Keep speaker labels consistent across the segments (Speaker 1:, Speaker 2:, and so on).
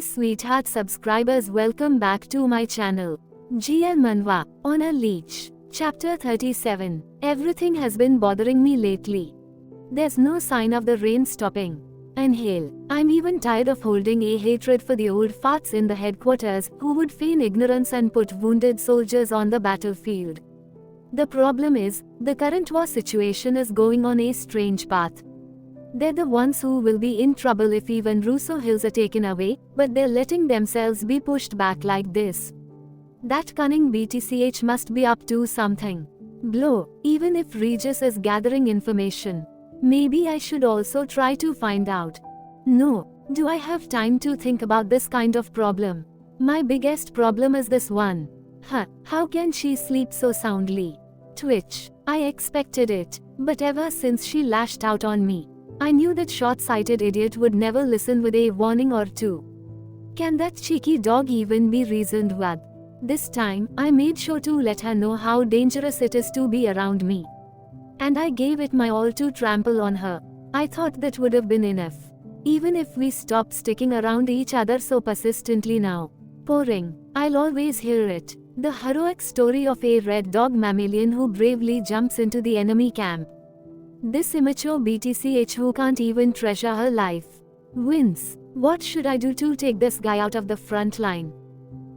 Speaker 1: Hey sweetheart subscribers, welcome back to my channel. GL Manwa, on a Leech. Chapter 37. Everything has been bothering me lately. There's no sign of the rain stopping. And hell, I'm even tired of holding a hatred for the old farts in the headquarters who would feign ignorance and put wounded soldiers on the battlefield. The problem is, the current war situation is going on a strange path. They're the ones who will be in trouble if even Russo Hills are taken away, but they're letting themselves be pushed back like this. That cunning BTCH must be up to something. Blow, even if Regis is gathering information. Maybe I should also try to find out. No, do I have time to think about this kind of problem? My biggest problem is this one. How can she sleep so soundly? Twitch. I expected it, but ever since she lashed out on me, I knew that short-sighted idiot would never listen with a warning or two. Can that cheeky dog even be reasoned with? This time, I made sure to let her know how dangerous it is to be around me. And I gave it my all to trample on her. I thought that would have been enough. Even if we stop sticking around each other so persistently now. Pouring. I'll always hear it. The heroic story of a red dog mammalian who bravely jumps into the enemy camp. This immature BTCH who can't even treasure her life wins. What should I do to take this guy out of the front line?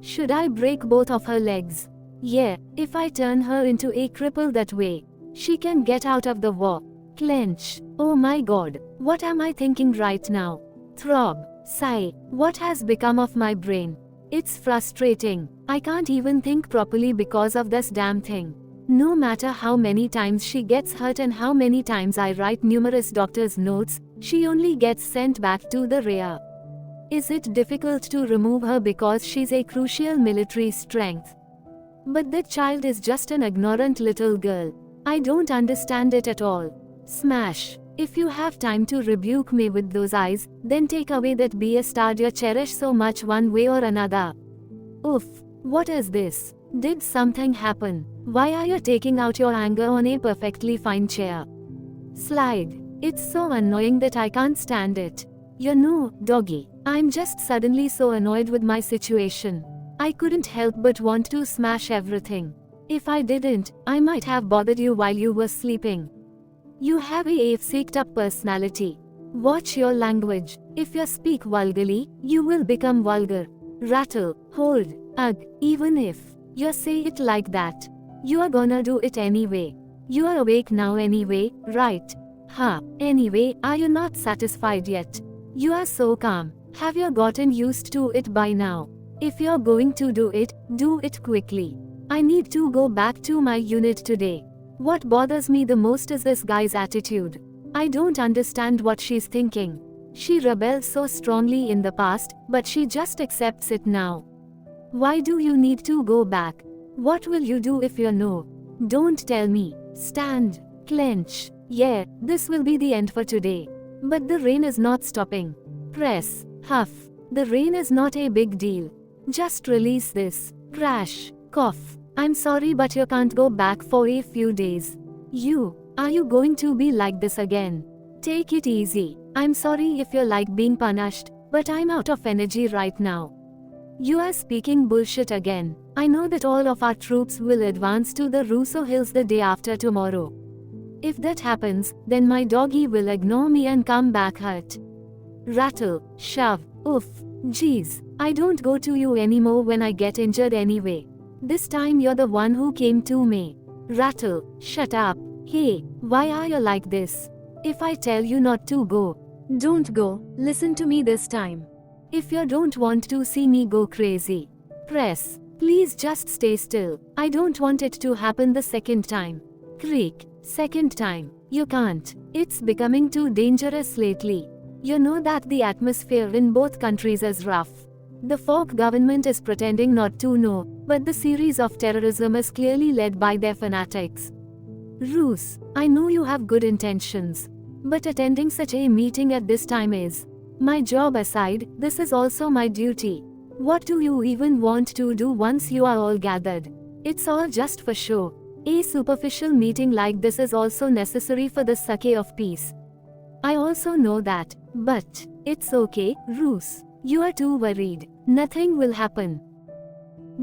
Speaker 1: Should I break both of her legs? Yeah, if I turn her into a cripple that way, she can get out of the war. Clench. Oh my god, what am I thinking right now? Throb. Sigh. What has become of my brain? It's frustrating. I can't even think properly because of this damn thing. No matter how many times she gets hurt and how many times I write numerous doctor's notes, she only gets sent back to the rear. Is it difficult to remove her because she's a crucial military strength? But that child is just an ignorant little girl. I don't understand it at all. Smash. If you have time to rebuke me with those eyes, then take away that BS star you cherish so much one way or another. Oof. What is this? Did something happen? Why are you taking out your anger on a perfectly fine chair? Slide. It's so annoying that I can't stand it. You know, doggy, I'm just suddenly so annoyed with my situation. I couldn't help but want to smash everything. If I didn't, I might have bothered you while you were sleeping. You have a freaked up personality. Watch your language. If you speak vulgarly, you will become vulgar. Rattle, hold, ugh, even if you say it like that, you are gonna do it anyway. You are awake now anyway, right? Anyway, are you not satisfied yet? You are so calm. Have you gotten used to it by now? If you're going to do it quickly. I need to go back to my unit today. What bothers me the most is this guy's attitude. I don't understand what she's thinking. She rebelled so strongly in the past, but she just accepts it now. Why do you need to go back? What will you do if you know? Don't tell me. Stand. Clench. Yeah, this will be the end for today. But the rain is not stopping. Press. Huff. The rain is not a big deal. Just release this. Crash. Cough. I'm sorry but you can't go back for a few days. Are you going to be like this again? Take it easy. I'm sorry if you like being punished, but I'm out of energy right now. You are speaking bullshit again. I know that all of our troops will advance to the Russo Hills the day after tomorrow. If that happens, then my doggy will ignore me and come back hurt. Rattle, shove, oof, geez, I don't go to you anymore when I get injured anyway. This time you're the one who came to me. Rattle, shut up. Hey, why are you like this? If I tell you not to go, don't go. Listen to me this time. If you don't want to see me go crazy, press. Please just stay still. I don't want it to happen the second time. Creak. Second time. You can't. It's becoming too dangerous lately. You know that the atmosphere in both countries is rough. The folk government is pretending not to know, but the series of terrorism is clearly led by their fanatics. Roos, I know you have good intentions, but attending such a meeting at this time is, my job aside, this is also my duty. What do you even want to do once you are all gathered? It's all just for show. A superficial meeting like this is also necessary for the sake of peace. I also know that, but it's okay, Roos. You are too worried. Nothing will happen.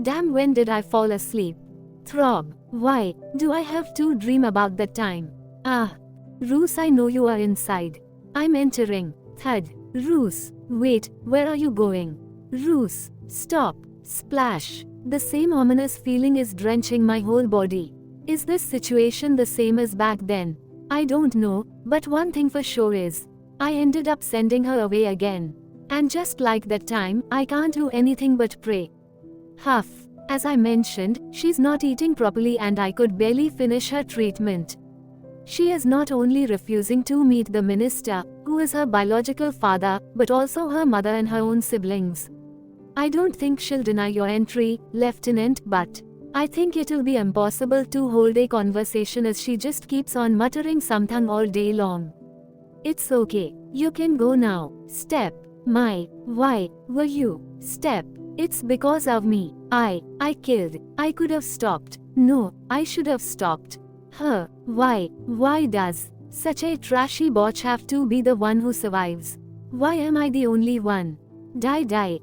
Speaker 1: Damn, when did I fall asleep? Throb. Why do I have to dream about that time? Ah. Roos, I know you are inside. I'm entering. Thud. Roos. Wait, where are you going? Roos. Stop. Splash. The same ominous feeling is drenching my whole body. Is this situation the same as back then? I don't know, but one thing for sure is, I ended up sending her away again. And just like that time, I can't do anything but pray. Huff. As I mentioned, she's not eating properly and I could barely finish her treatment. She is not only refusing to meet the minister, who is her biological father, but also her mother and her own siblings. I don't think she'll deny your entry, Lieutenant, but I think it'll be impossible to hold a conversation as she just keeps on muttering something all day long. It's okay. You can go now. Step. Why were you? Step. It's because of me. I killed. I could have stopped. No, I should have stopped. Her. Why does such a trashy botch have to be the one who survives? Why am I the only one? Die.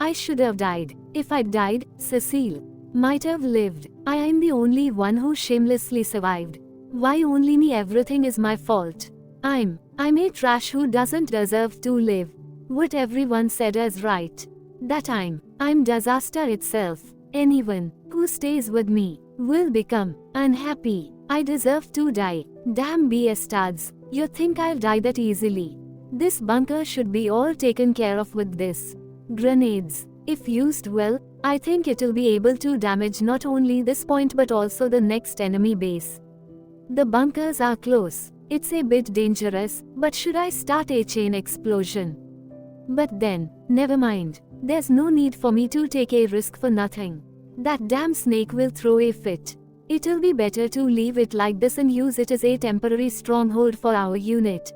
Speaker 1: I should have died. If I'd died, Cecile might have lived. I am the only one who shamelessly survived. Why only me? Everything is my fault. I'm a trash who doesn't deserve to live. What everyone said is right. That I'm disaster itself. Anyone who stays with me will become unhappy. I deserve to die. Damn bastards. You think I'll die that easily? This bunker should be all taken care of with this. Grenades. If used well, I think it'll be able to damage not only this point but also the next enemy base. The bunkers are close. It's a bit dangerous, but should I start a chain explosion? But then, never mind. There's no need for me to take a risk for nothing. That damn snake will throw a fit. It'll be better to leave it like this and use it as a temporary stronghold for our unit.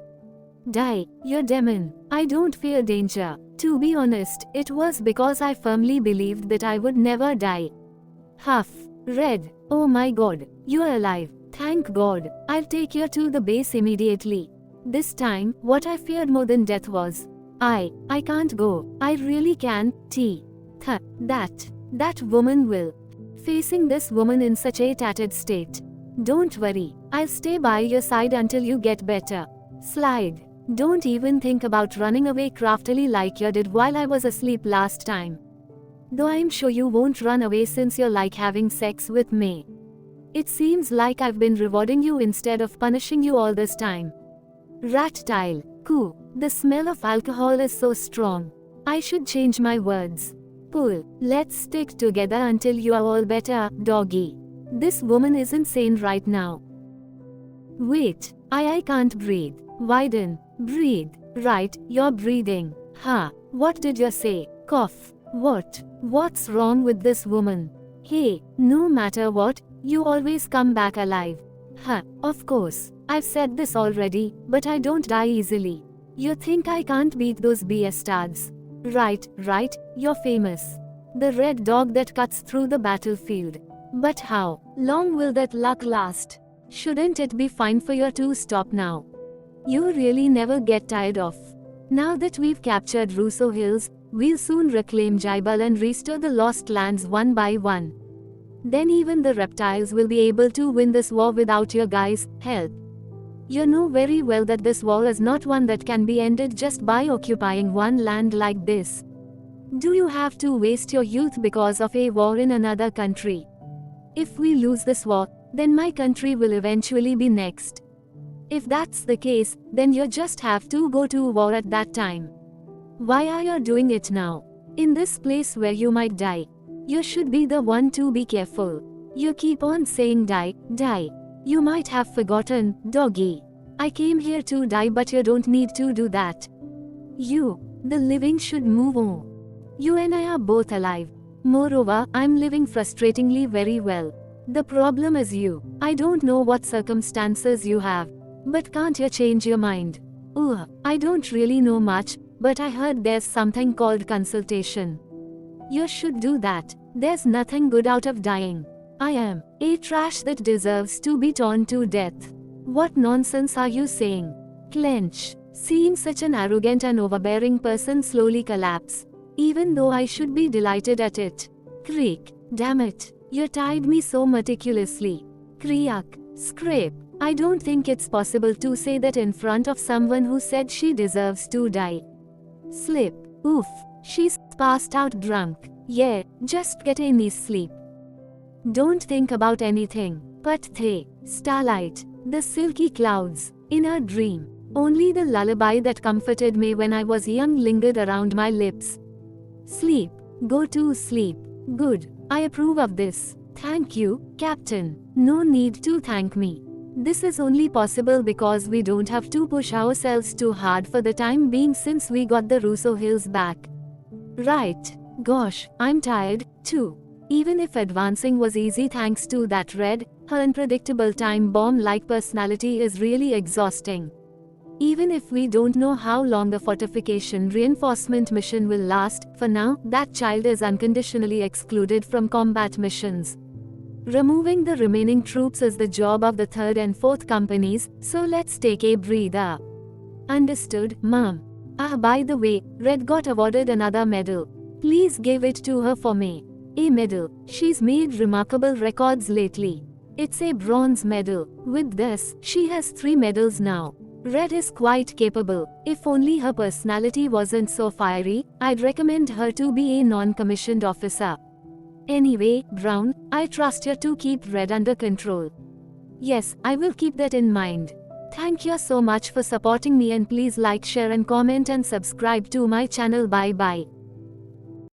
Speaker 1: Die, you demon. I don't fear danger. To be honest, it was because I firmly believed that I would never die. Huff. Red. Oh my god. You're alive. Thank God. I'll take you to the base immediately. This time, what I feared more than death was, I can't go. I really can. That woman will. Facing this woman in such a tattered state. Don't worry. I'll stay by your side until you get better. Slide. Don't even think about running away craftily like you did while I was asleep last time. Though I'm sure you won't run away since you like having sex with me. It seems like I've been rewarding you instead of punishing you all this time. Rat-tile. Coo. The smell of alcohol is so strong. I should change my words. Pull. Let's stick together until you are all better, doggy. This woman is insane right now. Wait. I can't breathe. Widen. Breathe. Right, you're breathing. Huh. What did you say? Cough. What's wrong with this woman? Hey, no matter what, you always come back alive. Huh, of course. I've said this already, but I don't die easily. You think I can't beat those bastards? Right, you're famous. The red dog that cuts through the battlefield. But how long will that luck last? Shouldn't it be fine for you to stop now? You really never get tired of. Now that we've captured Russo Hills, we'll soon reclaim Jaibal and restore the lost lands one by one. Then even the reptiles will be able to win this war without your guys' help. You know very well that this war is not one that can be ended just by occupying one land like this. Do you have to waste your youth because of a war in another country? If we lose this war, then my country will eventually be next. If that's the case, then you just have to go to war at that time. Why are you doing it now? In this place where you might die. You should be the one to be careful. You keep on saying die. You might have forgotten, doggy. I came here to die, but you don't need to do that. You, the living, should move on. You and I are both alive. Moreover, I'm living frustratingly very well. The problem is you. I don't know what circumstances you have. But can't you change your mind? I don't really know much, but I heard there's something called consultation. You should do that. There's nothing good out of dying. I am a trash that deserves to be torn to death. What nonsense are you saying? Clench. Seeing such an arrogant and overbearing person slowly collapse, even though I should be delighted at it. Creak. Damn it. You tied me so meticulously. Creak. Scrape. I don't think it's possible to say that in front of someone who said she deserves to die. Slip. Oof. She's passed out drunk. Yeah, just get any sleep. Don't think about anything. But they. Starlight. The silky clouds. In a dream. Only the lullaby that comforted me when I was young lingered around my lips. Sleep. Go to sleep. Good. I approve of this. Thank you, Captain. No need to thank me. This is only possible because we don't have to push ourselves too hard for the time being since we got the Russo Hills back. Right. Gosh, I'm tired, too. Even if advancing was easy thanks to that Red, her unpredictable time bomb-like personality is really exhausting. Even if we don't know how long the fortification reinforcement mission will last, for now, that child is unconditionally excluded from combat missions. Removing the remaining troops is the job of the 3rd and 4th companies, so let's take a breather. Understood, Mom. By the way, Red got awarded another medal. Please give it to her for me. A medal. She's made remarkable records lately. It's a bronze medal. With this, she has 3 medals now. Red is quite capable. If only her personality wasn't so fiery, I'd recommend her to be a non-commissioned officer. Anyway, Brown, I trust you to keep Red under control. Yes, I will keep that in mind. Thank you so much for supporting me, and please like, share and comment and subscribe to my channel. Bye bye.